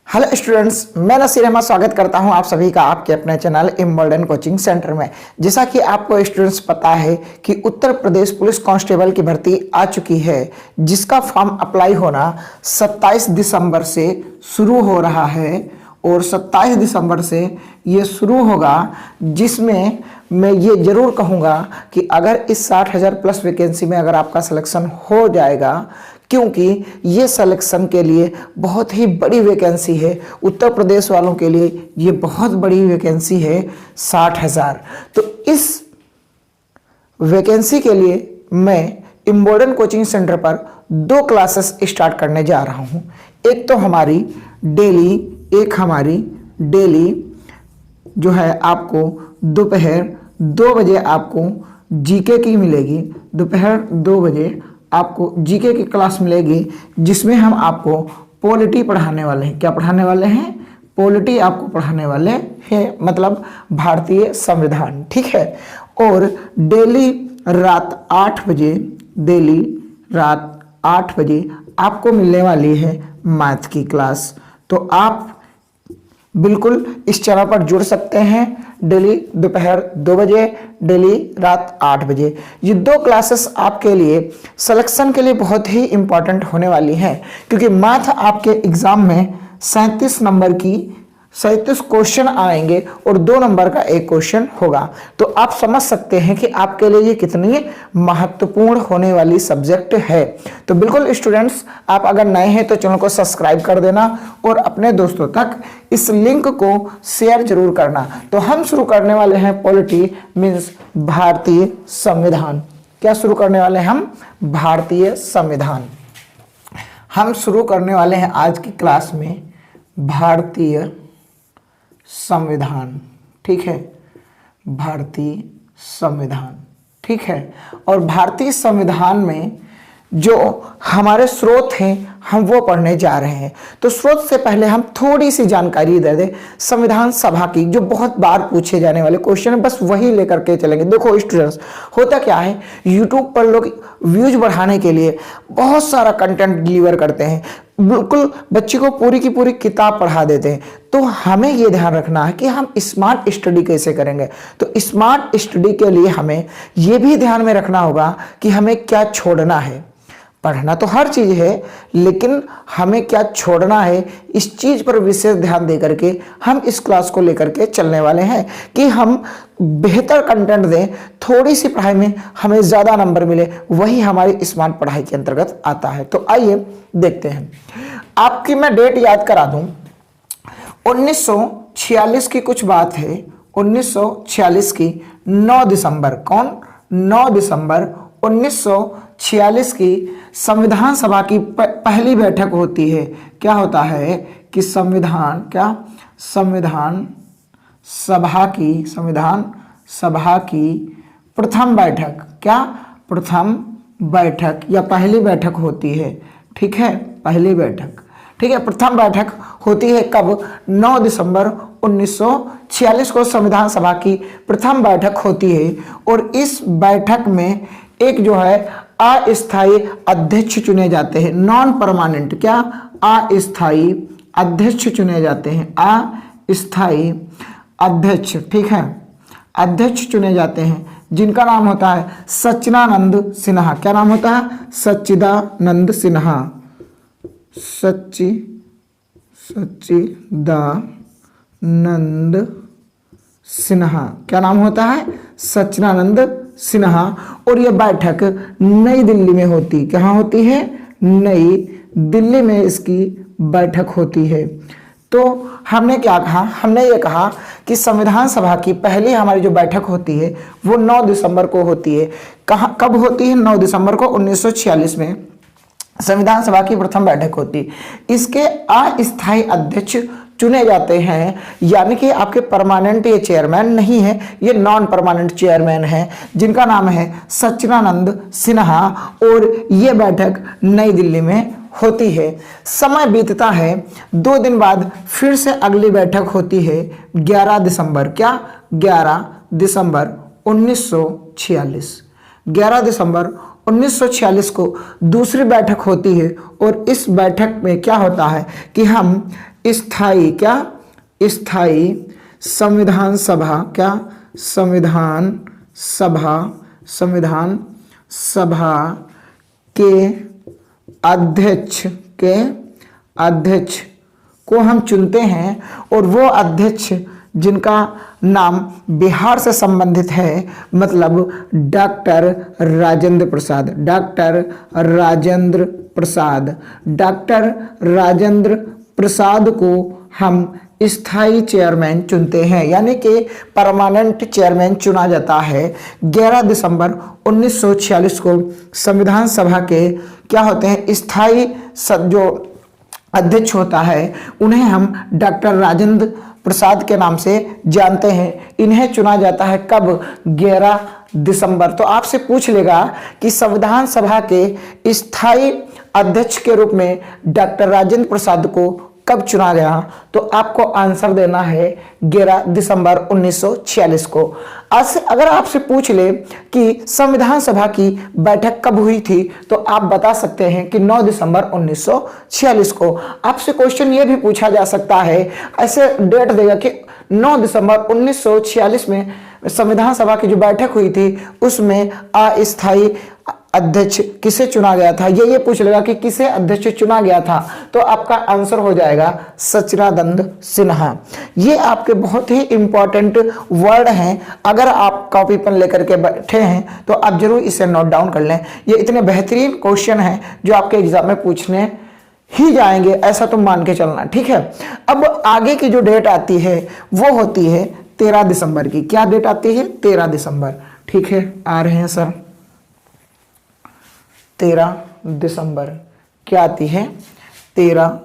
Hello students, मैं नसीर अहमद स्वागत करता हूं आप सभी का आपके अपने चैनल इम्बोल्डन कोचिंग सेंटर में। जैसा कि आपको स्टूडेंट्स पता है कि उत्तर प्रदेश पुलिस कांस्टेबल की भर्ती आ चुकी है, जिसका फॉर्म अप्लाई होना 27 दिसंबर से शुरू हो रहा है और 27 दिसंबर से ये शुरू होगा, जिसमें मैं ये जरूर कहूँगा कि अगर इस 60,000 प्लस वैकेंसी में अगर आपका सिलेक्शन हो जाएगा, क्योंकि ये सिलेक्शन के लिए बहुत ही बड़ी वैकेंसी है, उत्तर प्रदेश वालों के लिए ये बहुत बड़ी वैकेंसी है 60,000। तो इस वैकेंसी के लिए मैं इम्बोल्डन कोचिंग सेंटर पर 2 क्लासेस स्टार्ट करने जा रहा हूँ। एक तो हमारी डेली जो है आपको दोपहर 2 बजे आपको जीके की मिलेगी। दोपहर 2 बजे आपको जीके की क्लास मिलेगी, जिसमें हम आपको पॉलिटी पढ़ाने वाले हैं। क्या पढ़ाने वाले हैं? पॉलिटी आपको पढ़ाने वाले हैं, मतलब भारतीय संविधान, ठीक है। और डेली रात 8 बजे आपको मिलने वाली है मैथ की क्लास। तो आप बिल्कुल इस चैनल पर जुड़ सकते हैं। डेली दोपहर 2 बजे, डेली रात 8 बजे। ये 2 क्लासेस आपके लिए सिलेक्शन के लिए बहुत ही इंपॉर्टेंट होने वाली हैं, क्योंकि मैथ आपके एग्जाम में 37 क्वेश्चन आएंगे और 2 नंबर का एक क्वेश्चन होगा। तो आप समझ सकते हैं कि आपके लिए ये कितनी महत्वपूर्ण होने वाली सब्जेक्ट है। तो बिल्कुल स्टूडेंट्स, आप अगर नए हैं तो चैनल को सब्सक्राइब कर देना और अपने दोस्तों तक इस लिंक को शेयर जरूर करना। तो हम शुरू करने वाले हैं पॉलिटी मीन्स भारतीय संविधान। क्या शुरू करने वाले हैं हम? भारतीय संविधान। हम शुरू करने वाले हैं आज की क्लास में भारतीय संविधान, ठीक है। भारतीय संविधान, ठीक है। और भारतीय संविधान में जो हमारे स्रोत हैं हम वो पढ़ने जा रहे हैं। तो स्रोत से पहले हम थोड़ी सी जानकारी दे दें संविधान सभा की, जो बहुत बार पूछे जाने वाले क्वेश्चन है, बस वही लेकर के चलेंगे। देखो स्टूडेंट्स, होता क्या है, यूट्यूब पर लोग व्यूज बढ़ाने के लिए बहुत सारा कंटेंट डिलीवर करते हैं, बिल्कुल बच्चे को पूरी की पूरी किताब पढ़ा देते हैं। तो हमें यह ध्यान रखना है कि हम स्मार्ट स्टडी कैसे करेंगे। तो स्मार्ट स्टडी के लिए हमें यह भी ध्यान में रखना होगा कि हमें क्या छोड़ना है। पढ़ना तो हर चीज है, लेकिन हमें क्या छोड़ना है, इस चीज पर विशेष ध्यान देकर के हम इस क्लास को लेकर के चलने वाले हैं कि हम बेहतर कंटेंट दें, थोड़ी सी पढ़ाई में हमें ज्यादा नंबर मिले, वही हमारी स्मार्ट पढ़ाई के अंतर्गत आता है। तो आइए देखते हैं। आपकी मैं डेट याद करा दूं, 1946 की कुछ बात है। 1946 की 9 दिसंबर, कौन? 9 दिसंबर 1946 की संविधान सभा की पहली बैठक होती है। क्या होता है कि संविधान सभा की प्रथम बैठक, क्या प्रथम बैठक या पहली बैठक होती है, ठीक है। पहली बैठक, ठीक है, प्रथम बैठक होती है कब? 9 दिसंबर 1946 को संविधान सभा की प्रथम बैठक होती है। और इस बैठक में एक जो है अस्थायी अध्यक्ष चुने जाते हैं, नॉन परमानेंट, क्या? अस्थायी अध्यक्ष चुने जाते हैं, अस्थायी अध्यक्ष, ठीक है, अध्यक्ष चुने जाते हैं, जिनका नाम होता है सच्चिदानंद सिन्हा। क्या नाम होता है? सच्चिदानंद सिन्हा। सच्चिदानंद सिन्हा, क्या नाम होता है? सच्चिदानंद सिन्हा। और यह बैठक नई दिल्ली में होती, कहाँ होती है? नई दिल्ली में इसकी बैठक होती है। तो हमने क्या कहा? हमने ये कहा कि संविधान सभा की पहली हमारी जो बैठक होती है वो 9 दिसंबर को होती है। कहाँ, कब होती है? 9 दिसंबर को 1946 में संविधान सभा की प्रथम बैठक होती। इसके अस्थायी अध्यक्ष चुने जाते हैं, यानी कि आपके परमानेंट ये चेयरमैन नहीं है, ये नॉन परमानेंट चेयरमैन है, जिनका नाम है सच्चिदानंद सिन्हा। और ये बैठक नई दिल्ली में होती है। समय बीतता है, 2 दिन बाद फिर से अगली बैठक होती है 11 दिसंबर, क्या? 11 दिसंबर 1946। 11 दिसंबर 1946 को दूसरी बैठक होती है और इस बैठक में क्या होता है कि हम स्थायी संविधान सभा के अध्यक्ष को हम चुनते हैं और वो अध्यक्ष जिनका नाम बिहार से संबंधित है, मतलब डॉक्टर राजेंद्र प्रसाद को हम स्थायी चेयरमैन चुनते हैं, यानी कि परमानेंट चेयरमैन चुना जाता है। 11 दिसंबर 1946 को संविधान सभा के क्या होते हैं, स्थायी जो अध्यक्ष होता है उन्हें हम डॉक्टर राजेंद्र प्रसाद के नाम से जानते हैं। इन्हें चुना जाता है कब, 11 दिसंबर। तो आपसे पूछ लेगा कि संविधान सभा के स्थायी अध्यक्ष के रूप में डॉक्टर राजेंद्र प्रसाद को कब चुना गया, तो आपको आंसर देना है 11 दिसंबर 1946 को। अगर आपसे पूछ ले कि संविधान सभा की बैठक कब हुई थी, तो आप बता सकते हैं कि 9 दिसंबर 1946 को। आपसे क्वेश्चन ये भी पूछा जा सकता है, ऐसे डेट देगा कि 9 दिसंबर 1946 में संविधान सभा की जो बैठक हुई थी उसमें अस्थायी अध्यक्ष किसे चुना गया था, ये पूछ लेगा कि किसे अध्यक्ष चुना गया था, तो आपका आंसर हो जाएगा सचिदानंद सिन्हा। ये आपके बहुत ही इंपॉर्टेंट वर्ड हैं। अगर आप कॉपी पेन लेकर के बैठे हैं तो आप जरूर इसे नोट डाउन कर लें। ये इतने बेहतरीन क्वेश्चन हैं जो आपके एग्जाम में पूछने ही जाएंगे, ऐसा तो मान के चलना, ठीक है। अब आगे की जो डेट आती है वो होती है 13 दिसंबर की। क्या डेट आती है, 13 दिसंबर, ठीक है। आ रहे हैं सर, 13 दिसंबर क्या आती है, 13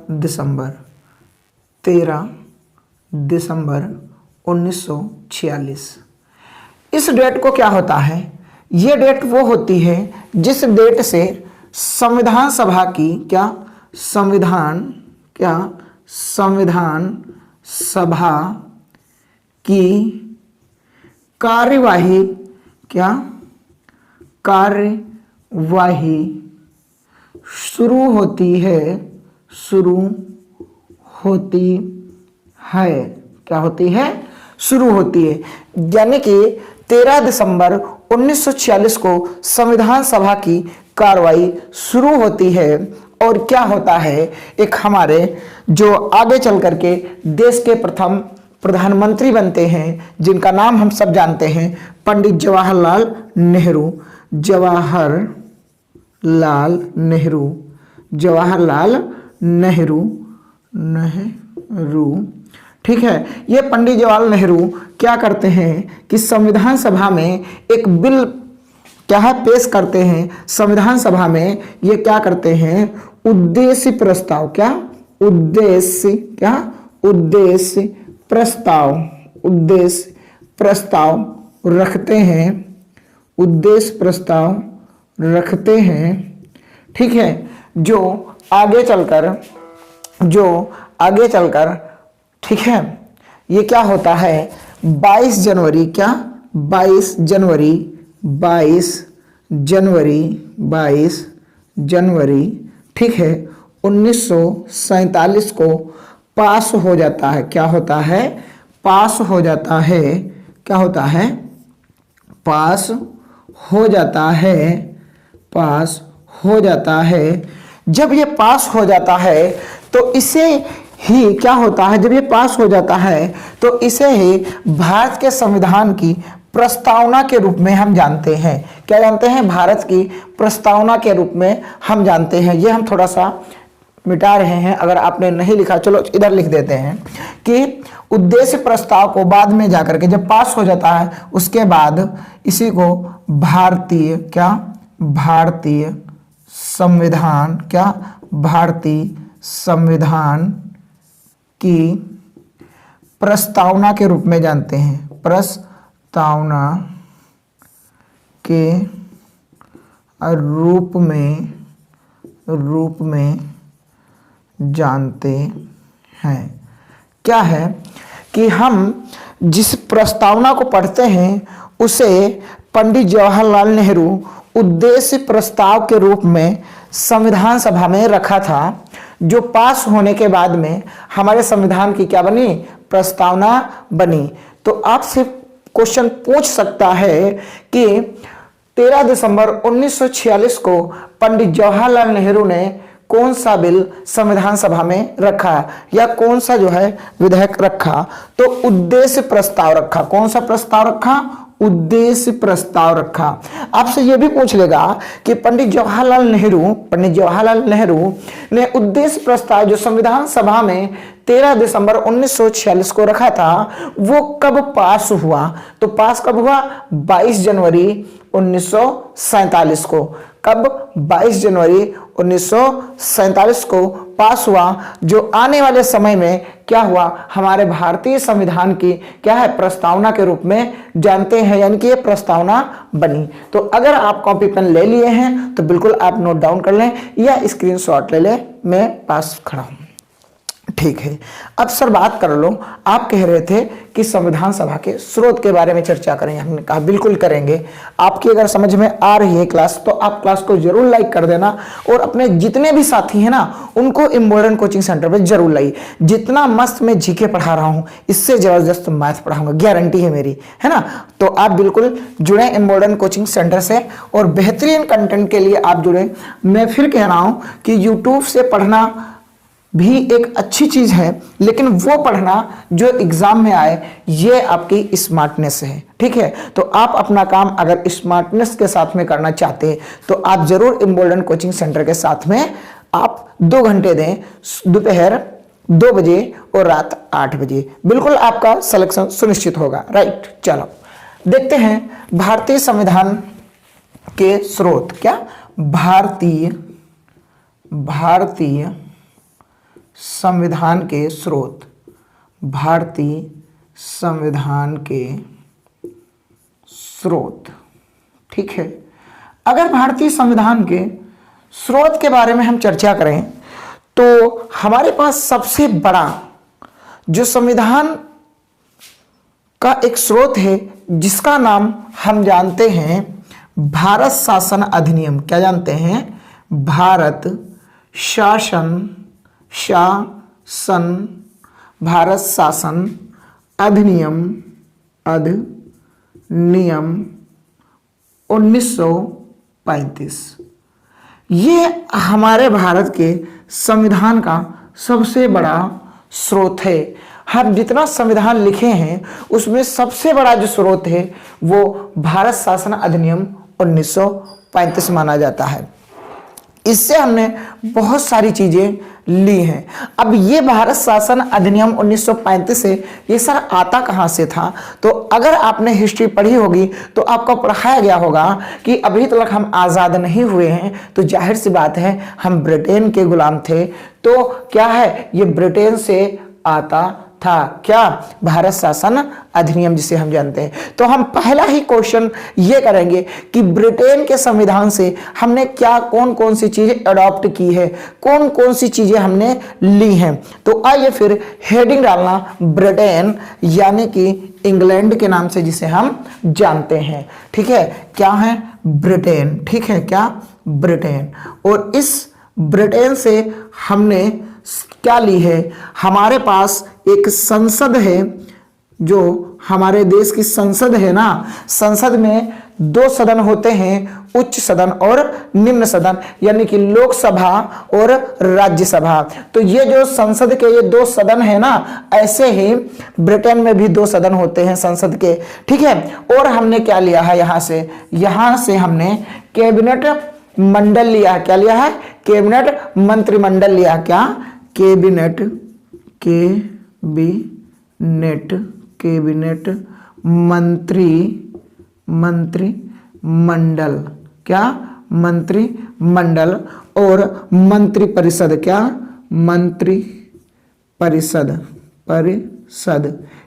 दिसंबर 1946। इस डेट को क्या होता है, ये डेट वो होती है जिस डेट से संविधान सभा की संविधान सभा की कार्यवाही शुरू होती है। यानी कि 13 दिसंबर 1946 को संविधान सभा की कार्रवाई शुरू होती है। और क्या होता है, एक हमारे जो आगे चल करके देश के प्रथम प्रधानमंत्री बनते हैं, जिनका नाम हम सब जानते हैं, पंडित जवाहरलाल नेहरू, ठीक है। ये पंडित जवाहरलाल नेहरू क्या करते हैं कि संविधान सभा में एक बिल पेश करते हैं। संविधान सभा में ये क्या करते हैं, उद्देश्य प्रस्ताव रखते हैं, ठीक है। जो आगे चलकर ठीक है, ये क्या होता है, 22 जनवरी, ठीक है, 1947 को पास हो जाता है। पास हो जाता है। जब ये पास हो जाता है तो इसे ही क्या होता है, जब ये पास हो जाता है तो इसे ही भारत के संविधान की प्रस्तावना के रूप में हम जानते हैं। क्या जानते हैं, भारत की प्रस्तावना के रूप में हम जानते हैं। ये हम थोड़ा सा मिटा रहे हैं, अगर आपने नहीं लिखा, चलो इधर लिख देते हैं कि उद्देश्य प्रस्ताव को बाद में जाकर के जब पास हो जाता है उसके बाद इसी को भारतीय संविधान की प्रस्तावना के रूप में जानते हैं। प्रस्तावना के रूप में जानते हैं। क्या है कि हम जिस प्रस्तावना को पढ़ते हैं उसे पंडित जवाहरलाल नेहरू उद्देश्य प्रस्ताव के रूप में संविधान सभा में रखा था, जो पास होने के बाद में हमारे संविधान की क्या बनी, प्रस्तावना बनी। तो आपसे क्वेश्चन पूछ सकता है कि 13 दिसंबर 1946 को पंडित जवाहरलाल नेहरू ने कौन सा बिल संविधान सभा में रखा या कौन सा जो है विधेयक रखा, तो उद्देश्य प्रस्ताव रखा। कौन सा प्रस्ताव रखा, उद्देश्य प्रस्ताव रखा। आपसे यह भी पूछ लेगा कि पंडित जवाहरलाल नेहरू ने उद्देश्य प्रस्ताव जो संविधान सभा में 13 दिसंबर 1946 को रखा था वो कब पास हुआ, तो पास कब हुआ, 22 जनवरी 1947 को। कब, 22 जनवरी 1947 को पास हुआ, जो आने वाले समय में क्या हुआ, हमारे भारतीय संविधान की क्या है, प्रस्तावना के रूप में जानते हैं, यानी कि ये प्रस्तावना बनी। तो अगर आप कॉपी पेन ले लिए हैं तो बिल्कुल आप नोट डाउन कर लें या स्क्रीनशॉट ले लें, मैं पास खड़ा हूं। ठीक है, अब सर बात कर लो, आप कह रहे थे कि संविधान सभा के स्रोत के बारे में चर्चा करें, हमने कहा बिल्कुल करेंगे। आपकी अगर समझ में आ रही है क्लास तो आप क्लास को जरूर लाइक कर देना और अपने जितने भी साथी हैं ना उनको इम्बोर्डन कोचिंग सेंटर पे जरूर लाइए। जितना मस्त मैं जीके पढ़ा रहा हूं इससे जबरदस्त मैथ पढ़ाऊंगा, गारंटी है मेरी, है ना। तो आप बिल्कुल जुड़े इम्बोर्डन कोचिंग सेंटर से और बेहतरीन कंटेंट के लिए आप जुड़े। मैं फिर कह रहा हूं कि यूट्यूब से पढ़ना भी एक अच्छी चीज है, लेकिन वो पढ़ना जो एग्जाम में आए ये आपकी स्मार्टनेस है। ठीक है, तो आप अपना काम अगर स्मार्टनेस के साथ में करना चाहते हैं तो आप जरूर इम्बोल्डन कोचिंग सेंटर के साथ में आप 2 घंटे दें, दोपहर 2 बजे और रात 8 बजे, बिल्कुल आपका सिलेक्शन सुनिश्चित होगा। राइट, चलो देखते हैं भारतीय संविधान के स्रोत। क्या, भारतीय संविधान के स्रोत, भारतीय संविधान के स्रोत। ठीक है, अगर भारतीय संविधान के स्रोत के बारे में हम चर्चा करें तो हमारे पास सबसे बड़ा जो संविधान का एक स्रोत है जिसका नाम हम जानते हैं भारत शासन अधिनियम। क्या जानते हैं, भारत भारत शासन अधिनियम 1935। ये हमारे भारत के संविधान का सबसे बड़ा स्रोत है। हम जितना संविधान लिखे हैं उसमें सबसे बड़ा जो स्रोत है वो भारत शासन अधिनियम 1935 माना जाता है। इससे हमने बहुत सारी चीजें ली हैं। अब ये भारत शासन अधिनियम 1935 से ये सर आता कहां से था, तो अगर आपने हिस्ट्री पढ़ी होगी तो आपको पढ़ाया गया होगा कि अभी तक हम आज़ाद नहीं हुए हैं, तो जाहिर सी बात है हम ब्रिटेन के गुलाम थे। तो क्या है, ये ब्रिटेन से आता था। क्या, भारत शासन अधिनियम जिसे हम जानते हैं। तो हम पहला ही क्वेश्चन ये करेंगे कि ब्रिटेन के संविधान से हमने क्या कौन कौन सी चीजें अडॉप्ट की है, कौन कौन सी चीजें हमने ली हैं। तो आइए फिर हेडिंग डालना ब्रिटेन, यानी कि इंग्लैंड के नाम से जिसे हम जानते हैं। ठीक है, क्या है, ब्रिटेन। ठीक है, क्या, ब्रिटेन। और इस ब्रिटेन से हमने क्या ली है, हमारे पास एक संसद है, जो हमारे देश की संसद है ना, संसद में 2 सदन होते हैं, उच्च सदन और निम्न सदन, यानी कि लोकसभा और राज्यसभा। तो ये जो संसद के ये 2 सदन है ना, ऐसे ही ब्रिटेन में भी 2 सदन होते हैं संसद के। ठीक है, और हमने क्या लिया है, यहां से हमने कैबिनेट मंडल लिया। क्या लिया है, कैबिनेट मंत्रिमंडल लिया। क्या, कैबिनेट मंत्रिमंडल। क्या, मंत्रिमंडल। और मंत्रिपरिषद। क्या, मंत्रिपरिषद।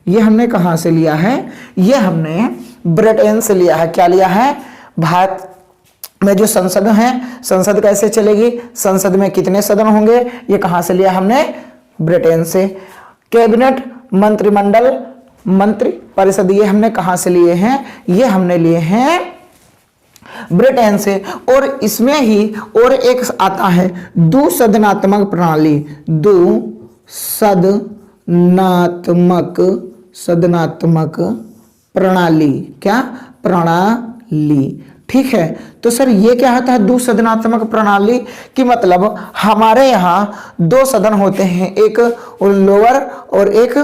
ये हमने कहां से लिया है, ये हमने ब्रिटेन से लिया है। क्या लिया है, भारत में जो संसद है, संसद कैसे चलेगी, संसद में कितने सदन होंगे, ये कहां से लिया हमने, ब्रिटेन से। कैबिनेट, मंत्रिमंडल, मंत्रि परिषद, ये हमने कहां से लिए हैं, ये हमने लिए हैं ब्रिटेन से। और इसमें ही और एक आता है दुसदनात्मक प्रणाली, सदनात्मक प्रणाली, क्या प्रणाली, ठीक है। तो सर ये क्या होता है दुसदनात्मक प्रणाली की मतलब हमारे यहाँ दो सदन होते हैं, एक लोअर और एक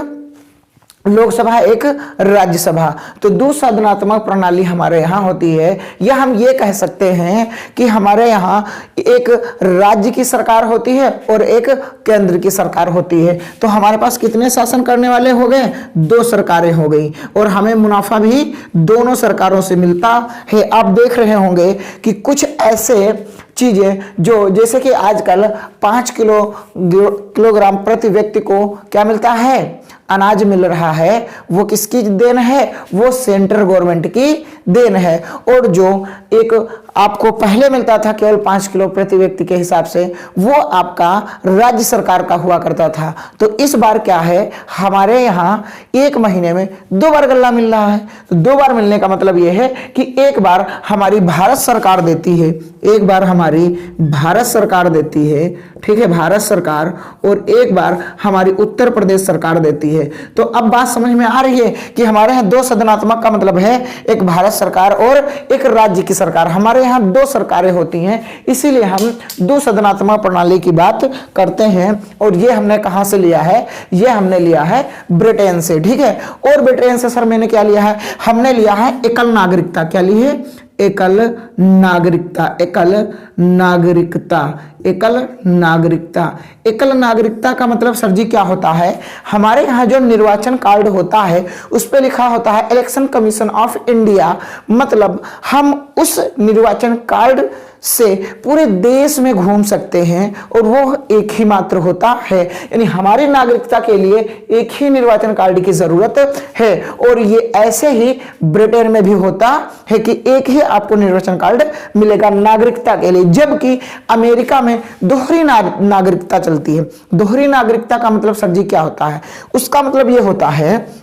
लोकसभा, एक राज्यसभा। तो दुसदनात्मक प्रणाली हमारे यहाँ होती है, या हम ये कह सकते हैं कि हमारे यहाँ एक राज्य की सरकार होती है और एक केंद्र की सरकार होती है। तो हमारे पास कितने शासन करने वाले हो गए, दो सरकारें हो गई, और हमें मुनाफा भी दोनों सरकारों से मिलता है। आप देख रहे होंगे कि कुछ ऐसे चीजें जो जैसे कि आजकल 5 किलोग्राम प्रति व्यक्ति को क्या मिलता है, अनाज मिल रहा है, वो किसकी देन है, वो सेंट्रल गवर्नमेंट की देन है। और जो एक आपको पहले मिलता था केवल 5 किलो प्रति व्यक्ति के हिसाब से, वो आपका राज्य सरकार का हुआ करता था। तो इस बार क्या है, हमारे यहाँ एक महीने में 2 बार गल्ला मिल रहा है। तो 2 बार मिलने का मतलब यह है कि एक बार हमारी भारत सरकार देती है, एक बार हमारी भारत सरकार देती है, ठीक है, भारत सरकार, और एक बार हमारी उत्तर प्रदेश सरकार देती है। तो अब बात समझ में आ रही है कि हमारे यहाँ दो सदनात्मक का मतलब है एक भारत सरकार और एक राज्य की सरकार। हमारे यहाँ 2 सरकारें होती हैं, इसीलिए हम दो सदनात्मक प्रणाली की बात करते हैं। और ये हमने कहां से लिया है, ये हमने लिया है ब्रिटेन से, ठीक है। और ब्रिटेन से सर मैंने क्या लिया है, हमने लिया है एकल नागरिकता। क्या ली है, एकल नागरिकता, एकल नागरिकता, एकल नागरिकता। एकल नागरिकता का मतलब सर जी क्या होता है, हमारे यहाँ जो निर्वाचन कार्ड होता है उस पे लिखा होता है इलेक्शन कमीशन ऑफ इंडिया। मतलब हम उस निर्वाचन कार्ड से पूरे देश में घूम सकते हैं और वो एक ही मात्र होता है। यानी हमारी नागरिकता के लिए एक ही निर्वाचन कार्ड की जरूरत है। और ये ऐसे ही ब्रिटेन में भी होता है कि एक ही आपको निर्वाचन कार्ड मिलेगा नागरिकता के लिए, जबकि अमेरिका में दोहरी नागरिकता चलती है। दोहरी नागरिकता का मतलब सर जी क्या होता है, उसका मतलब ये होता है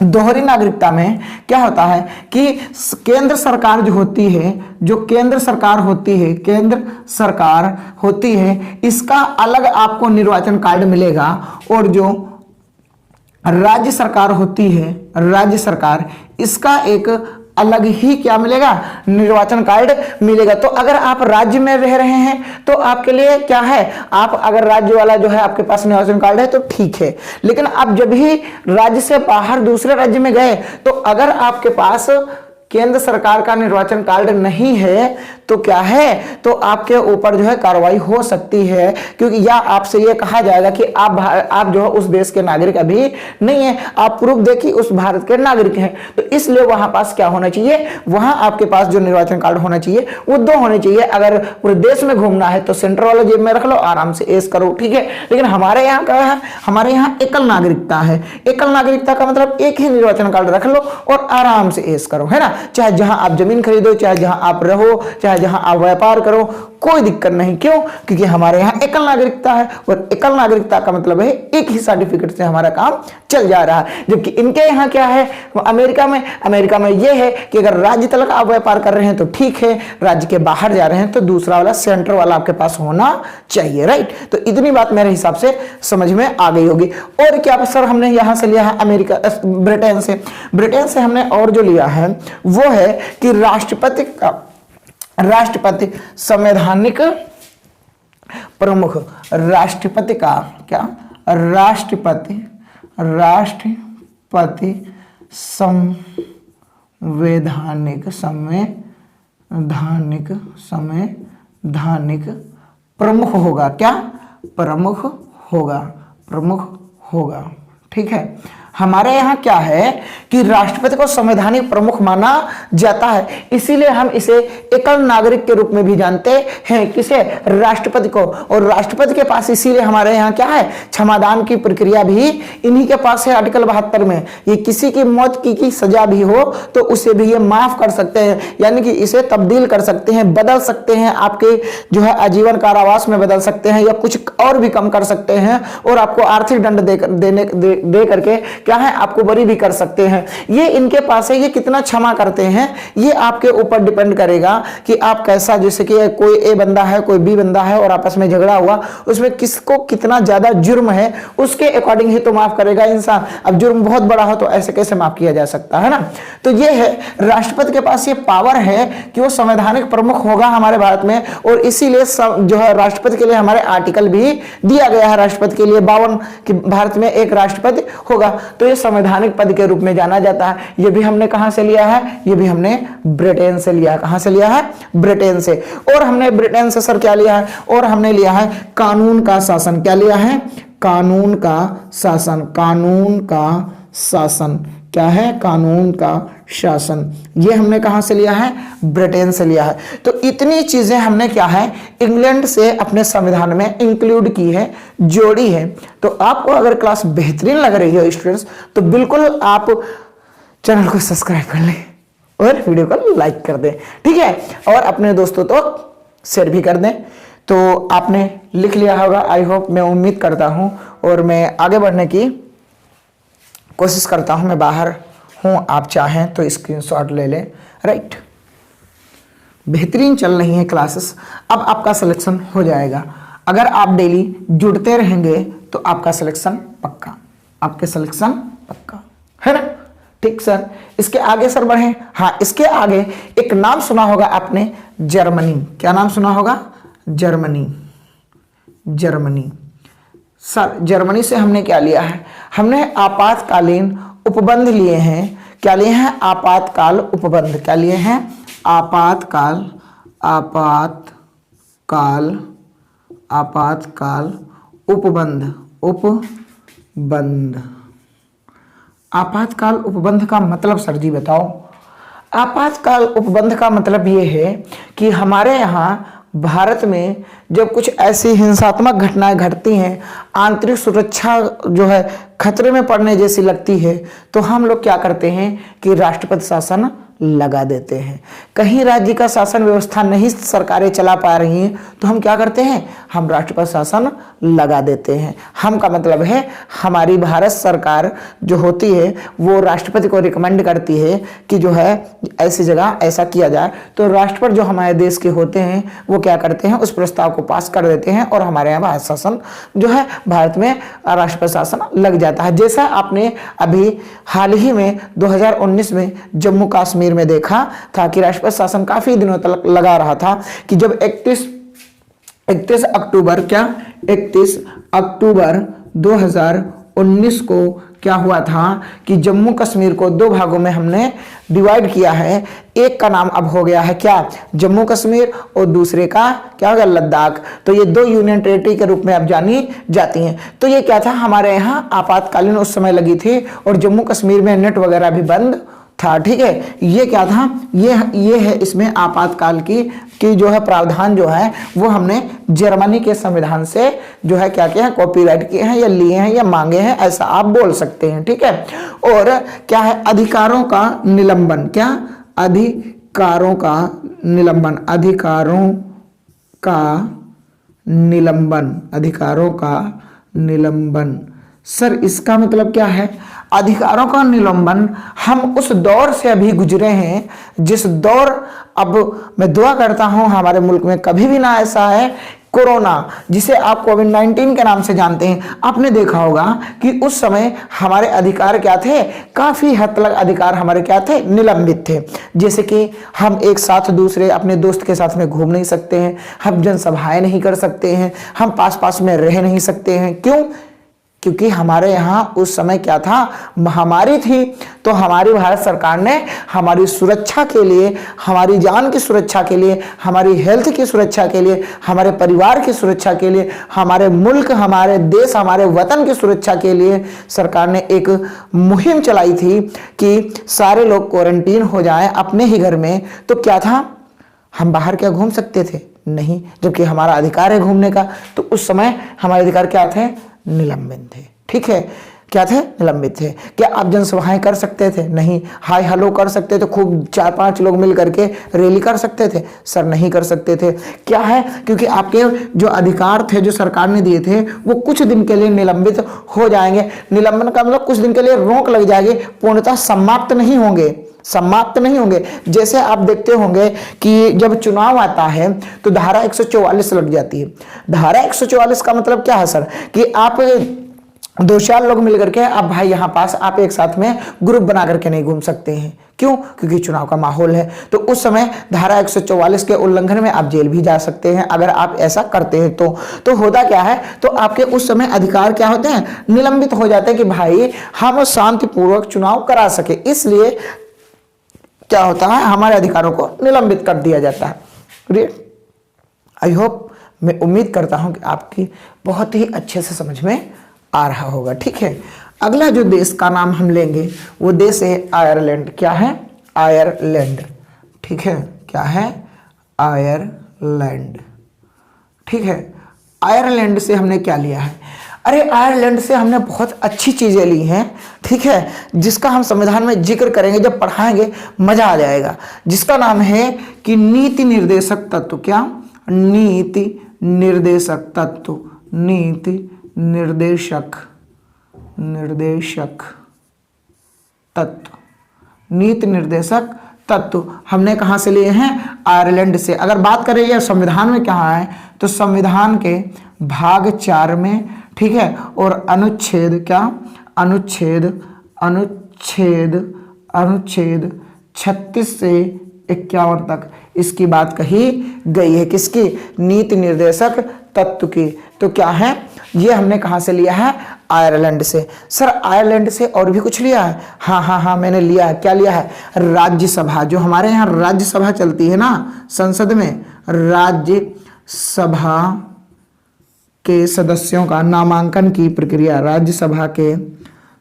दोहरी नागरिकता में क्या होता है कि केंद्र सरकार जो होती है, जो केंद्र सरकार होती है, केंद्र सरकार होती है, इसका अलग आपको निर्वाचन कार्ड मिलेगा। और जो राज्य सरकार होती है, राज्य सरकार, इसका एक अलग ही क्या मिलेगा, निर्वाचन कार्ड मिलेगा। तो अगर आप राज्य में रह रहे हैं तो आपके लिए क्या है, आप अगर राज्य वाला जो है आपके पास निर्वाचन कार्ड है तो ठीक है। लेकिन आप जब भी राज्य से बाहर दूसरे राज्य में गए तो अगर आपके पास केंद्र सरकार का निर्वाचन कार्ड नहीं है तो क्या है, तो आपके ऊपर जो है कार्रवाई हो सकती है, क्योंकि या आपसे ये कहा जाएगा कि आप जो है उस देश के नागरिक अभी नहीं है, आप प्रूफ देखिए उस भारत के नागरिक हैं। तो इसलिए वहां पास क्या होना चाहिए, वहां आपके पास जो निर्वाचन कार्ड होना चाहिए वो 2 होने चाहिए। अगर पूरे देश में घूमना है तो सेंट्रल वाला जेब में रख लो, आराम से ऐश करो, ठीक है। लेकिन हमारे यहाँ क्या है, हमारे यहाँ एकल नागरिकता है। एकल नागरिकता का मतलब एक ही निर्वाचन कार्ड रख लो और आराम से ऐश करो, है ना। चाहे जहां आप जमीन खरीदो, चाहे जहां आप रहो, चाहे जहां आप व्यापार करो, कोई दिक्कत नहीं। क्यों, क्योंकि हमारे यहाँ एकल नागरिकता है और एकल नागरिकता का मतलब है एक ही सर्टिफिकेट से हमारा काम चल जा रहा है। जबकि इनके यहाँ क्या है, अमेरिका में यह है कि अगर राज्य तक आप व्यापार कर रहे हैं तो ठीक है, राज्य के बाहर जा रहे हैं तो दूसरा वाला सेंट्रल वाला आपके पास होना चाहिए, राइट। तो इतनी बात मेरे हिसाब से समझ में आ गई होगी। और क्या सर हमने यहां से लिया है अमेरिका, ब्रिटेन से हमने और जो लिया है वो है कि राष्ट्रपति संवैधानिक प्रमुख, राष्ट्रपति का क्या, राष्ट्रपति संवैधानिक प्रमुख होगा, क्या प्रमुख होगा, ठीक है। हमारे यहाँ क्या है कि राष्ट्रपति को संवैधानिक प्रमुख माना जाता है, इसीलिए हम इसे एकल नागरिक के रूप में भी जानते हैं, किसे, राष्ट्रपति को। और राष्ट्रपति के पास इसीलिए हमारे यहाँ क्या है, क्षमादान की प्रक्रिया भी इन्हीं के पास है। आर्टिकल 72 में ये किसी की मौत की सजा भी हो तो उसे भी ये माफ कर सकते हैं, यानी कि इसे तब्दील कर सकते हैं, बदल सकते हैं, आपके जो है आजीवन कारावास में बदल सकते हैं या कुछ और भी कम कर सकते हैं और आपको आर्थिक दंड दे करके क्या है, आपको बरी भी कर सकते हैं। ये इनके पास है, ये कितना क्षमा करते हैं ये आपके ऊपर डिपेंड करेगा कि आप कैसा, जैसे कि कोई ए बंदा है कोई बी बंदा है और आपस में झगड़ा हुआ, उसमें किसको कितना ज्यादा जुर्म है उसके अकॉर्डिंग ही तो माफ करेगा इंसान। अब जुर्म बहुत बड़ा हो तो ऐसे कैसे माफ किया जा सकता है ना। तो ये है, राष्ट्रपति के पास ये पावर है कि वो संवैधानिक प्रमुख होगा हमारे भारत में, और इसीलिए जो है राष्ट्रपति के लिए हमारे आर्टिकल भी दिया गया है, राष्ट्रपति के लिए 52 कि भारत में एक राष्ट्रपति होगा। तो ये संवैधानिक पद के रूप में जाना जाता है। ये भी हमने कहां से लिया है, ये भी हमने ब्रिटेन से लिया है। कहां से लिया है, ब्रिटेन से। और हमने ब्रिटेन से सर क्या लिया है, और हमने लिया है कानून का शासन। क्या लिया है, कानून का शासन। कानून का शासन क्या है, कानून का शासन। ये हमने कहां से लिया है, ब्रिटेन से लिया है। तो इतनी चीजें हमने क्या है, इंग्लैंड से अपने संविधान में इंक्लूड की है, जोड़ी है। तो आपको अगर क्लास बेहतरीन लग रही है स्टूडेंट्स, तो बिल्कुल आप चैनल को सब्सक्राइब कर लें और वीडियो को लाइक कर दें, ठीक है, और अपने दोस्तों तो शेयर भी कर दें। तो आपने लिख लिया होगा, आई होप, मैं उम्मीद करता हूं, और मैं आगे बढ़ने की कोशिश करता हूं। मैं बाहर हूं, आप चाहें तो स्क्रीनशॉट ले लें, राइट। बेहतरीन चल रही है क्लासेस, अब आपका सिलेक्शन हो जाएगा। अगर आप डेली जुड़ते रहेंगे तो आपका सिलेक्शन पक्का, आपके सिलेक्शन पक्का है ना। ठीक सर, इसके आगे सर बढ़े। हाँ, इसके आगे एक नाम सुना होगा आपने, जर्मनी। क्या नाम सुना होगा, जर्मनी। जर्मनी सर, जर्मनी से हमने क्या लिया है, हमने आपातकालीन उपबंध लिए हैं। क्या लिए हैं, आपातकाल उपबंध। क्या लिए हैं, आपातकाल, आपातकाल, आपातकाल उपबंध, उपबंध। आपातकाल उपबंध का मतलब सर जी बताओ। आपातकाल उपबंध का मतलब ये है कि हमारे यहाँ भारत में जब कुछ ऐसी हिंसात्मक घटनाएं घटती हैं, आंतरिक सुरक्षा जो है खतरे में पड़ने जैसी लगती है, तो हम लोग क्या करते हैं कि राष्ट्रपति शासन लगा देते हैं। कहीं राज्य का शासन व्यवस्था नहीं सरकारें चला पा रही हैं, तो हम क्या करते हैं, हम राष्ट्रपति शासन लगा देते हैं। हम का मतलब है हमारी भारत सरकार जो होती है वो राष्ट्रपति को रिकमेंड करती है कि जो है ऐसी जगह ऐसा किया जाए, तो राष्ट्रपति जो हमारे देश के होते हैं वो क्या करते हैं, उस प्रस्ताव को पास कर देते हैं और हमारे यहाँ भारत शासन जो है, भारत में राष्ट्रपति शासन लग जाता है। जैसा आपने अभी हाल ही में 2019 में जम्मू कश्मीर में देखा था कि राष्ट्रपति शासन काफी दिनों तक लगा रहा था, कि जब 31 अक्टूबर 2019 को क्या हुआ था कि जम्मू कश्मीर को दो भागों में हमने डिवाइड किया है। एक का नाम अब हो गया है क्या, जम्मू कश्मीर, और दूसरे का क्या हो गया, लद्दाख। तो ये दो यूनियन टेरिटरी के रूप में अब जानी जाती हैं। तो ये क्या था, हमारे यहाँ आपातकालीन उस समय लगी थी और जम्मू कश्मीर में नेट वगैरह भी बंद था, ठीक है। ये क्या था, ये है इसमें आपातकाल की जो है प्रावधान जो है वो हमने जर्मनी के संविधान से जो है क्या किया है, कॉपीराइट किए हैं या लिए हैं या मांगे हैं, ऐसा आप बोल सकते हैं, ठीक है। और क्या है, अधिकारों का निलंबन। क्या, अधिकारों का निलंबन, अधिकारों का निलंबन, अधिकारों का निलंबन। सर इसका मतलब क्या है, अधिकारों का निलंबन हम उस दौर से अभी गुजरे हैं जिस दौर, अब मैं दुआ करता हूं हमारे मुल्क में कभी भी ना ऐसा है, कोरोना जिसे आप कोविड-19 के नाम से जानते हैं। आपने देखा होगा कि उस समय हमारे अधिकार क्या थे, काफी हद तक अधिकार हमारे क्या थे, निलंबित थे। जैसे कि हम एक साथ दूसरे अपने दोस्त के साथ में घूम नहीं सकते हैं, हम जनसभाएं नहीं कर सकते हैं, हम पास पास में रह नहीं सकते हैं। क्यों, क्योंकि हमारे यहाँ उस समय क्या था, महामारी थी। तो हमारी भारत सरकार ने हमारी सुरक्षा के लिए, हमारी जान की सुरक्षा के लिए, हमारी हेल्थ की सुरक्षा के लिए, हमारे परिवार की सुरक्षा के लिए, हमारे मुल्क, हमारे देश, हमारे वतन की सुरक्षा के लिए सरकार ने एक मुहिम चलाई थी कि सारे लोग क्वारंटीन हो जाएं अपने ही घर में। तो क्या था, हम बाहर क्या घूम सकते थे, नहीं, जबकि हमारा अधिकार है घूमने का। तो उस समय हमारे अधिकार क्या थे, निलंबित थे, ठीक है। क्या थे? निलंबित थे। क्या आप जनसभाएं कर सकते थे? नहीं। हाय हेलो कर सकते थे, खूब 4-5 लोग मिल करके रैली कर सकते थे? सर नहीं कर सकते थे। क्या है? क्योंकि आपके जो अधिकार थे जो सरकार ने दिए थे वो कुछ दिन के लिए निलंबित हो जाएंगे। निलंबन का मतलब कुछ दिन के लिए रोक लग जाएगी, पूर्णतः समाप्त नहीं होंगे, समाप्त नहीं होंगे। जैसे आप देखते होंगे कि जब चुनाव आता है तो धारा 144 लग जाती है। धारा 144 का मतलब क्या है सर? कि आप 2-4 लोग मिलकर के आप भाई यहाँ पास आप एक साथ में ग्रुप बना करके नहीं घूम सकते हैं। क्यों? क्योंकि चुनाव का माहौल है। तो उस समय धारा 144 के उल्लंघन में आप जेल भी जा सकते हैं अगर आप ऐसा करते हैं तो होता क्या है? तो आपके उस समय अधिकार क्या होते हैं? निलंबित हो जाते हैं कि भाई हम शांतिपूर्वक चुनाव करा सके, इसलिए क्या होता है? हमारे अधिकारों को निलंबित कर दिया जाता है। आई होप, मैं उम्मीद करता हूं कि आपकी बहुत ही अच्छे से समझ में आ रहा होगा। ठीक है, अगला जो देश का नाम हम लेंगे वो देश है आयरलैंड। क्या है? आयरलैंड। ठीक है, क्या है? आयरलैंड। ठीक है, आयरलैंड से हमने क्या लिया है? अरे आयरलैंड से हमने बहुत अच्छी चीजें ली हैं। ठीक है, जिसका हम संविधान में जिक्र करेंगे, जब पढ़ाएंगे मजा आ जाएगा। जिसका नाम है कि नीति निर्देशक तत्व। क्या? नीति निर्देशक तत्व। नीति निर्देशक तत्व। नीति निर्देशक तत्व हमने कहां से लिए हैं? आयरलैंड से। अगर बात करें ये संविधान में कहाँ है तो संविधान के भाग 4 में, ठीक है, और अनुच्छेद क्या? अनुच्छेद 36 से 51 तक इसकी बात कही गई है। किसकी? नीति निर्देशक तत्व की। तो क्या है? ये हमने कहां से लिया है? आयरलैंड से। सर आयरलैंड से और भी कुछ लिया है? हाँ मैंने लिया है। क्या लिया है? राज्यसभा। जो हमारे यहाँ राज्यसभा चलती है ना संसद में, राज्यसभा के सदस्यों का नामांकन की प्रक्रिया, राज्यसभा के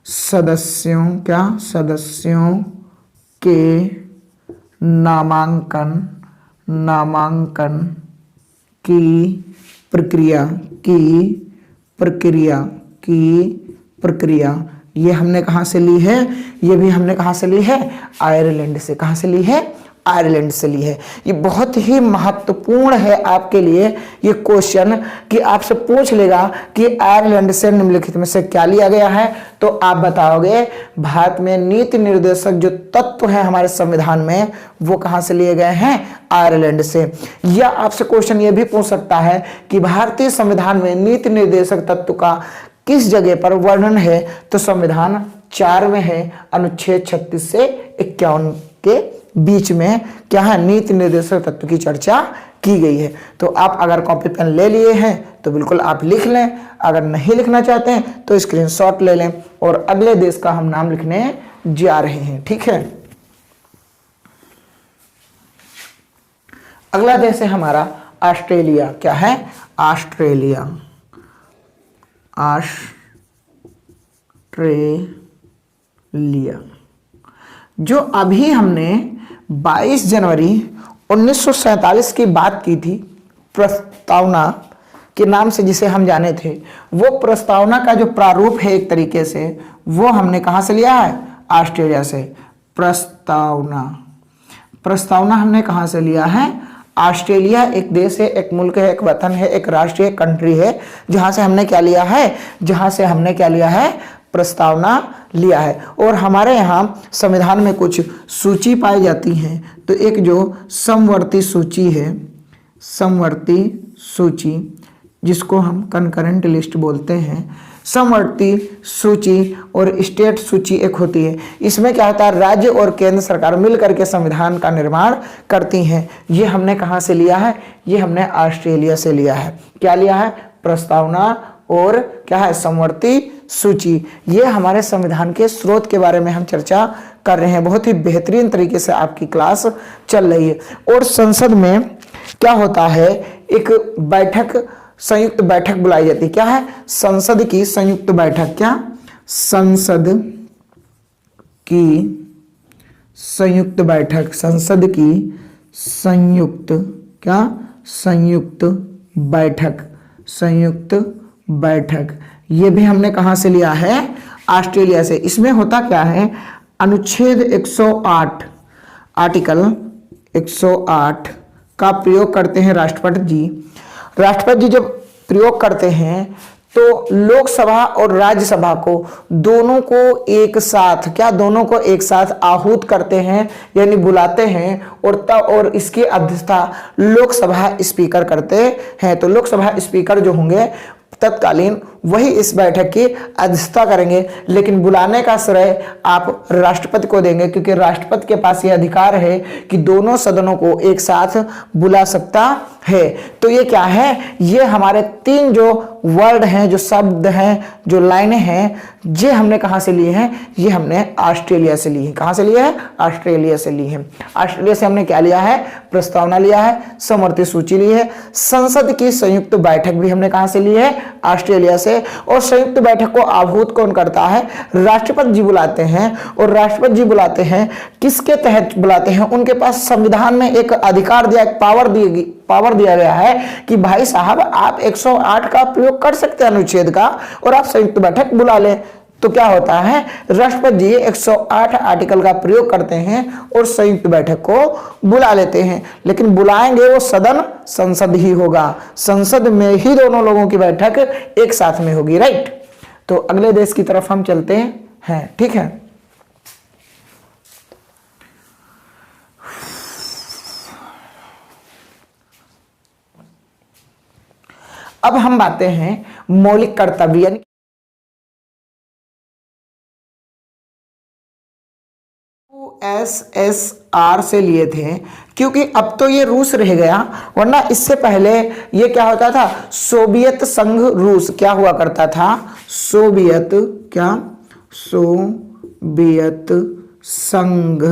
सदस्यों के नामांकन की प्रक्रिया ये हमने कहां से ली है? ये भी हमने कहां से ली है? आयरलैंड से। कहां से ली है? आयरलैंड से ली है। ये बहुत ही महत्वपूर्ण है आपके लिए ये क्वेश्चन कि आपसे पूछ लेगा कि आयरलैंड से निम्नलिखित में से क्या लिया गया है, तो आप बताओगे भारत में नीति निर्देशक जो तत्व है हमारे संविधान में वो कहां से लिए गए हैं? आयरलैंड से। या आपसे क्वेश्चन ये भी पूछ सकता है कि भारतीय संविधान में नीति निर्देशक तत्व का किस जगह पर वर्णन है, तो संविधान 4 में है, अनुच्छेद 36 से 51 के बीच में क्या है? नीति निर्देशक तत्व की चर्चा की गई है। तो आप अगर कॉपी पेन ले लिए हैं तो बिल्कुल आप लिख लें, अगर नहीं लिखना चाहते हैं तो स्क्रीनशॉट ले लें। और अगले देश का हम नाम लिखने जा रहे हैं। ठीक है, अगला देश है हमारा ऑस्ट्रेलिया। क्या है? ऑस्ट्रेलिया। जो अभी हमने 22 जनवरी 1947 की बात की थी, प्रस्तावना के नाम से जिसे हम जाने थे, वो प्रस्तावना का जो प्रारूप है एक तरीके से वो हमने कहां से लिया है? ऑस्ट्रेलिया से। प्रस्तावना हमने कहां से लिया है? ऑस्ट्रेलिया एक देश है, एक मुल्क है, एक वतन है, एक राष्ट्र है, कंट्री है, जहां से हमने क्या लिया है? प्रस्तावना लिया है। और हमारे यहाँ संविधान में कुछ सूची पाई जाती हैं। तो एक जो समवर्ती सूची है, समवर्ती सूची जिसको हम कंकरेंट लिस्ट बोलते हैं, समवर्ती सूची और स्टेट सूची एक होती है। इसमें क्या होता है? राज्य और केंद्र सरकार मिलकर के संविधान का निर्माण करती हैं। ये हमने कहाँ से लिया है? ये हमने ऑस्ट्रेलिया से लिया है। क्या लिया है? प्रस्तावना और क्या है? समवर्ती सूची। ये हमारे संविधान के स्रोत के बारे में हम चर्चा कर रहे हैं। बहुत ही बेहतरीन तरीके से आपकी क्लास चल रही है। और संसद में क्या होता है? एक बैठक, संयुक्त बैठक बुलाई जाती है। क्या है? संसद की संयुक्त बैठक। क्या? संसद की संयुक्त बैठक। संसद की संयुक्त क्या? संयुक्त बैठक। संयुक्त बैठक। ये भी हमने कहां से लिया है? ऑस्ट्रेलिया से। इसमें होता क्या है, अनुच्छेद 108 आर्टिकल 108 का प्रयोग करते हैं राष्ट्रपति जी। राष्ट्रपति जी जब प्रयोग करते हैं तो लोकसभा और राज्यसभा को दोनों को एक साथ, क्या दोनों को एक साथ आहूत करते हैं, यानी बुलाते हैं, और इसकी अध्यक्षता लोकसभा स्पीकर करते हैं। तो लोकसभा स्पीकर जो होंगे तत्कालीन वही इस बैठक की अध्यक्षता करेंगे, लेकिन बुलाने का श्रेय आप राष्ट्रपति को देंगे, क्योंकि राष्ट्रपति के पास यह अधिकार है कि दोनों सदनों को एक साथ बुला सकता है। तो ये क्या है, ये हमारे तीन जो वर्ड हैं, जो शब्द हैं, जो लाइनें हैं, ये हमने कहाँ से लिए हैं, ये हमने ऑस्ट्रेलिया से ली है। कहाँ से लिए हैं, ऑस्ट्रेलिया से ली है। ऑस्ट्रेलिया से हमने क्या लिया है, प्रस्तावना लिया है, समवर्ती सूची ली है। संसद की संयुक्त बैठक भी हमने कहाँ से ली है, ऑस्ट्रेलिया से। और संयुक्त बैठक को आहूत कौन करता है, राष्ट्रपति जी बुलाते हैं। और राष्ट्रपति जी बुलाते हैं किसके तहत बुलाते हैं, उनके पास संविधान में एक अधिकार दिया, एक पावर दिया गया है कि भाई साहब आप 108 का प्रयोग कर सकते हैं अनुच्छेद का, और आप संयुक्त बैठक बुला लें। तो क्या होता है, राष्ट्रपति जी 108 आर्टिकल का प्रयोग करते हैं और संयुक्त बैठक को बुला लेते हैं। लेकिन बुलाएंगे वो संसद ही होगा, संसद में ही दोनों लोगों की बैठक एक साथ में होगी, राइट। तो अगले देश की तरफ हम चलते हैं, ठीक है। अब हम बातें हैं मौलिक कर्तव्य, यानी USSR से लिए थे, क्योंकि अब तो ये रूस रह गया, वरना इससे पहले ये क्या होता था, सोवियत संघ रूस क्या हुआ करता था, सोवियत संघ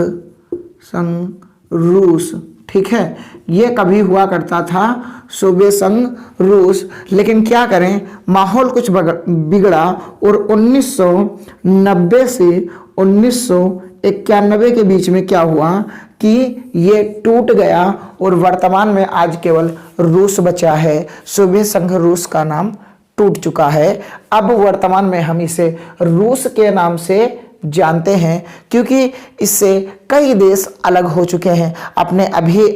रूस, ठीक है, ये कभी हुआ करता था सोवियत संघ रूस। लेकिन क्या करें, माहौल कुछ बिगड़ा और 1990 से 1991 के बीच में क्या हुआ कि ये टूट गया और वर्तमान में आज केवल रूस बचा है। सोवियत संघ रूस का नाम टूट चुका है। अब वर्तमान में हम इसे रूस के नाम से जानते हैं, क्योंकि इससे कई देश अलग हो चुके हैं।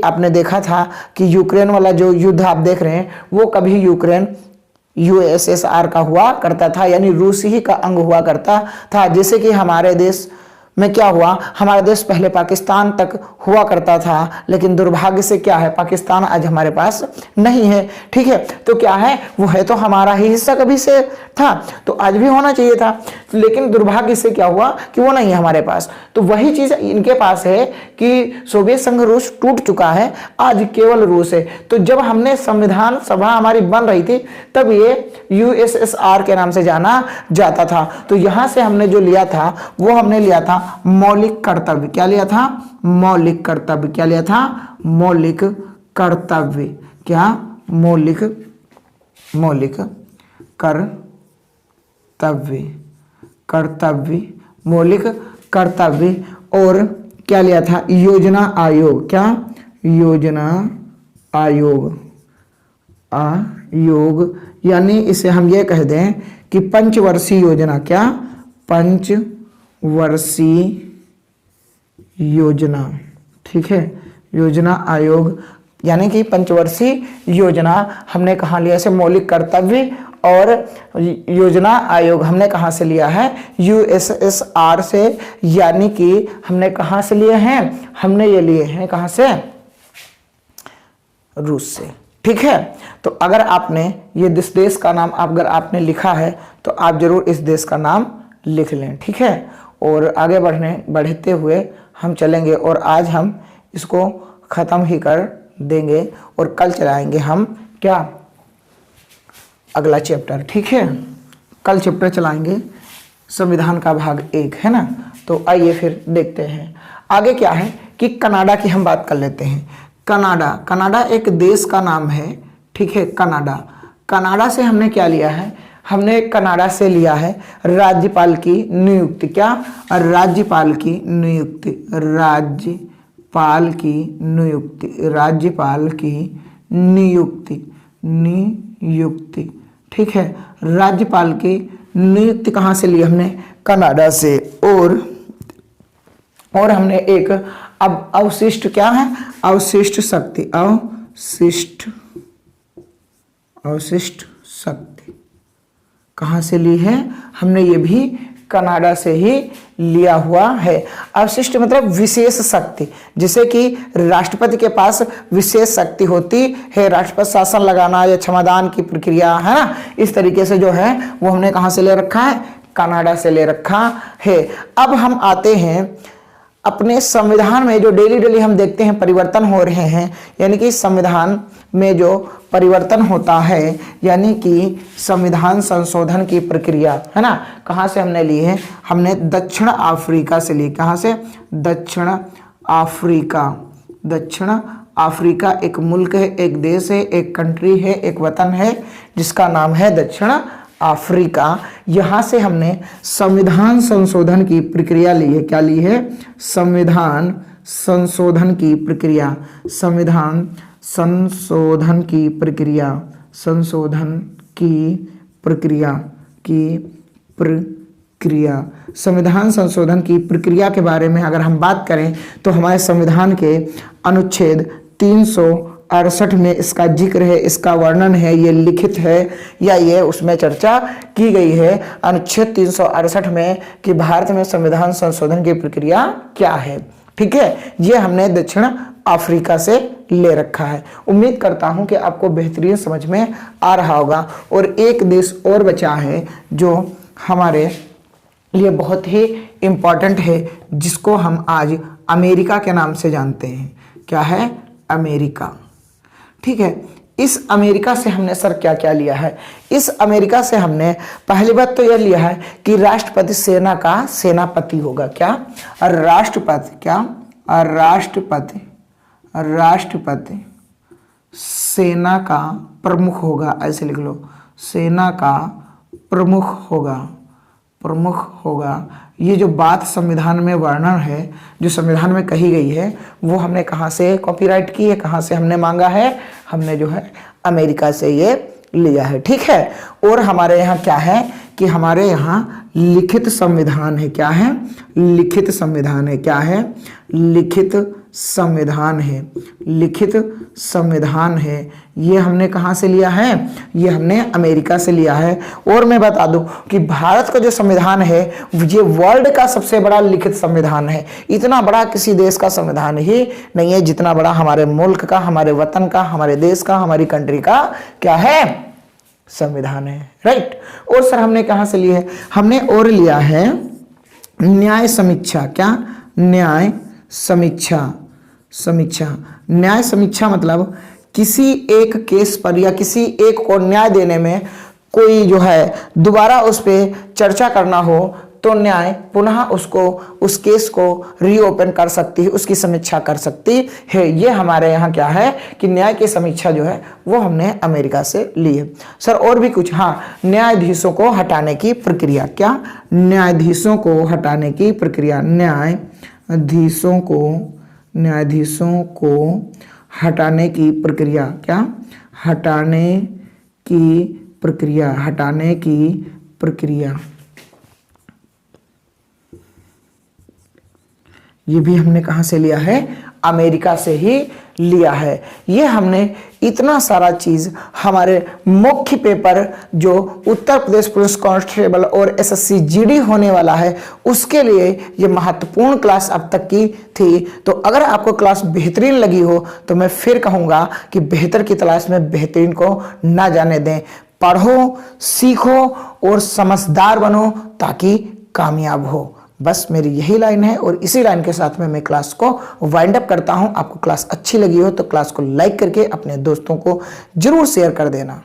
आपने देखा था कि यूक्रेन वाला जो युद्ध आप देख रहे हैं, वो कभी यूक्रेन USSR का हुआ करता था, यानी रूस ही का अंग हुआ करता था। जैसे कि हमारे देश में क्या हुआ, हमारा देश पहले पाकिस्तान तक हुआ करता था, लेकिन दुर्भाग्य से क्या है, पाकिस्तान आज हमारे पास नहीं है, ठीक है। तो क्या है, वो है तो हमारा ही हिस्सा कभी से था, तो आज भी होना चाहिए था, लेकिन दुर्भाग्य से क्या हुआ कि वो नहीं है हमारे पास। तो वही चीज इनके पास है कि सोवियत संघ रूस टूट चुका है, आज केवल रूस है। तो जब हमने संविधान सभा हमारी बन रही थी, तब ये USSR के नाम से जाना जाता था। तो यहां से हमने जो लिया था, वो हमने लिया था मौलिक कर्तव्य। क्या लिया था, मौलिक कर्तव्य। क्या लिया था, मौलिक कर्तव्य। क्या, मौलिक कर्तव्य, मौलिक कर्तव्य। और क्या लिया था, योजना आयोग। क्या, योजना आयोग, यानी इसे हम ये कह दें कि पंचवर्षीय योजना। क्या, पंचवर्षीय योजना, ठीक है, योजना आयोग, यानी कि पंचवर्षीय योजना हमने कहाँ लिया से, मौलिक कर्तव्य। और योजना आयोग हमने कहाँ से लिया है, USSR से, यानी कि हमने कहाँ से लिए हैं, हमने ये लिए हैं कहाँ से, रूस से, ठीक है। तो अगर आपने ये देश का नाम अगर आपने लिखा है, तो आप जरूर इस देश का नाम लिख लें, ठीक है। और आगे बढ़ते हुए हम चलेंगे, और आज हम इसको ख़त्म ही कर देंगे, और कल चलाएंगे हम क्या, अगला चैप्टर, ठीक है। कल चैप्टर चलाएंगे संविधान का भाग 1, है ना। तो आइए फिर देखते हैं आगे क्या है कि कनाडा की हम बात कर लेते हैं। कनाडा एक देश का नाम है, ठीक है। कनाडा से हमने क्या लिया है, हमने कनाडा से लिया है राज्यपाल की नियुक्ति। क्या, राज्यपाल की नियुक्ति, ठीक है। राज्यपाल की नियुक्ति कहाँ से ली हमने, कनाडा से। और हमने एक अब अवशिष्ट क्या है, अवशिष्ट शक्ति, अवशिष्ट शक्ति कहाँ से ली है, हमने ये भी कनाडा से ही लिया हुआ है। अवशिष्ट मतलब विशेष शक्ति, जैसे कि राष्ट्रपति के पास विशेष शक्ति होती है, राष्ट्रपति शासन लगाना या क्षमादान की प्रक्रिया है ना, इस तरीके से जो है वो हमने कहाँ से ले रखा है, कनाडा से ले रखा है। अब हम आते हैं अपने संविधान में, जो डेली डेली हम देखते हैं परिवर्तन हो रहे हैं, यानी कि संविधान में जो परिवर्तन होता है, यानी कि संविधान संशोधन की प्रक्रिया है ना, कहाँ से हमने ली है, हमने दक्षिण अफ्रीका से ली। कहाँ से, दक्षिण अफ्रीका। दक्षिण अफ्रीका एक मुल्क है, एक देश है, एक कंट्री है, एक वतन है जिसका नाम है दक्षिण अफ्रीका। यहाँ से हमने संविधान संशोधन की प्रक्रिया ली है। क्या ली है, संविधान संशोधन की प्रक्रिया, संविधान संशोधन की प्रक्रिया, संशोधन की प्रक्रिया संविधान संशोधन की प्रक्रिया के बारे में अगर हम बात करें तो हमारे संविधान के अनुच्छेद 368 में इसका जिक्र है, इसका वर्णन है, ये लिखित है या ये उसमें चर्चा की गई है अनुच्छेद 368 में कि भारत में संविधान संशोधन की प्रक्रिया क्या है। ठीक है, ये हमने दक्षिण अफ्रीका से ले रखा है। उम्मीद करता हूं कि आपको बेहतरीन समझ में आ रहा होगा। और एक देश और बचा है जो हमारे लिए बहुत ही इम्पॉर्टेंट है, जिसको हम आज अमेरिका के नाम से जानते हैं। क्या है, अमेरिका। ठीक है, इस अमेरिका से हमने सर क्या क्या लिया है, इस अमेरिका से हमने पहली बात तो यह लिया है कि राष्ट्रपति सेना का सेनापति होगा। क्या, राष्ट्रपति, क्या, राष्ट्रपति सेना का प्रमुख होगा, ऐसे लिख लो, सेना का प्रमुख होगा। ये जो बात संविधान में वर्णन है, जो संविधान में कही गई है, वो हमने कहाँ से कॉपीराइट की है, कहाँ से हमने मांगा है, हमने जो है अमेरिका से ये लिया है। ठीक है, और हमारे यहाँ क्या है कि हमारे यहाँ लिखित संविधान है। क्या है, लिखित संविधान है। क्या है, लिखित संविधान है। लिखित संविधान है, ये हमने कहाँ से लिया है, ये हमने अमेरिका से लिया है। और मैं बता दूं कि भारत का जो संविधान है ये वर्ल्ड का सबसे बड़ा लिखित संविधान है। इतना बड़ा किसी देश का संविधान ही नहीं है जितना बड़ा हमारे मुल्क का, हमारे वतन का, हमारे देश का, हमारी कंट्री का क्या है, संविधान है। राइट। और सर हमने कहाँ से लिए है, हमने और लिया है न्याय समीक्षा। क्या, न्याय समीक्षा। न्याय समीक्षा मतलब किसी एक केस पर या किसी एक को न्याय देने में कोई जो है दोबारा उस पर चर्चा करना हो तो न्याय पुनः उसको, उस केस को रीओपन कर सकती है, उसकी समीक्षा कर सकती है। ये हमारे यहाँ क्या है कि न्याय की समीक्षा जो है वो हमने अमेरिका से ली है। सर और भी कुछ, हाँ, न्यायाधीशों को हटाने की प्रक्रिया। क्या, न्यायाधीशों को हटाने की प्रक्रिया। न्यायाधीशों को हटाने की प्रक्रिया। क्या, हटाने की प्रक्रिया। ये भी हमने कहाँ से लिया है, अमेरिका से ही लिया है। ये हमने इतना सारा चीज हमारे मुख्य पेपर जो उत्तर प्रदेश पुलिस कांस्टेबल और एसएससी जीडी होने वाला है उसके लिए ये महत्वपूर्ण क्लास अब तक की थी। तो अगर आपको क्लास बेहतरीन लगी हो तो मैं फिर कहूँगा कि बेहतर की तलाश में बेहतरीन को ना जाने दें। पढ़ो, सीखो और समझदार बनो ताकि कामयाब हो। बस मेरी यही लाइन है और इसी लाइन के साथ में मैं क्लास को वाइंड अप करता हूं। आपको क्लास अच्छी लगी हो तो क्लास को लाइक करके अपने दोस्तों को जरूर शेयर कर देना।